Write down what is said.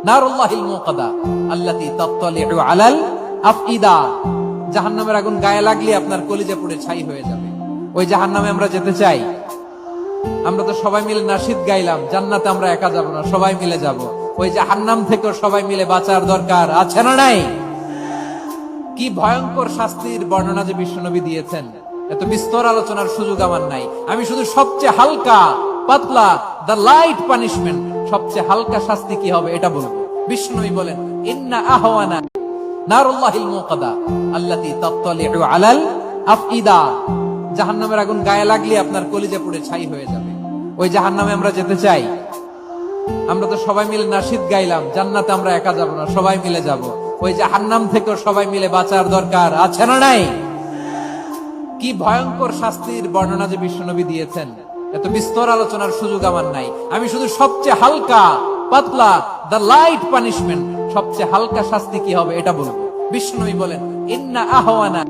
নারুল্লাহিল মুকাদা আল্লাতী তাত্তালিউ আলাল আফইদা। জাহান্নামের আগুন গায়ে লাগলে আপনার কলিজা পুড়ে ছাই হয়ে যাবে। ওই জাহান্নামে আমরা যেতে চাই? আমরা তো সবাই মিলে নাশিদ গাইলাম, জান্নাতে আমরা একা যাব না, সবাই মিলে যাব। ওই জাহান্নাম থেকেও সবাই মিলে বাঁচার দরকার আছে না নাই? কি ভয়ঙ্কর শাস্তির বর্ণনা যে বিশ্বনবী দিয়েছেন, এত বিস্তর আলোচনার সুযোগ আমার নাই। আমি শুধু সবচেয়ে হালকা পাতলা, দ্য লাইট পানিশমেন্ট, সবচেয়ে হালকা শাস্তি কি হবে এটা বলবো। বিশ্বনবী বলেন, ইন্না আহওয়ানা নারুল্লাহিল মুকাদা আল্লাতী তাত্তালিউ আলাল আফইদা। জাহান্নামের আগুন গায়ে লাগলে আপনার কলিজা পুড়ে ছাই হয়ে যাবে। ওই জাহান্নামে আমরা যেতে চাই? আমরা তো সবাই মিলে নাশিদ গাইলাম, জান্নাতে আমরা একা যাব না, সবাই মিলে যাব। ওই জাহান্নাম থেকেও সবাই মিলে বাঁচার দরকার আছে না নাই? কি ভয়ঙ্কর শাস্তির বর্ণনা যে বিশ্বনবী দিয়েছেন, এত বিস্তর আলোচনার সুযোগ আমার নাই। আমি শুধু সবচেয়ে হালকা পাতলা, দ্য লাইট পানিশমেন্ট, সবচেয়ে হালকা শাস্তি কি হবে এটা বলবো। বিশ্বনবী বলেন, ইন্না আহওয়ানা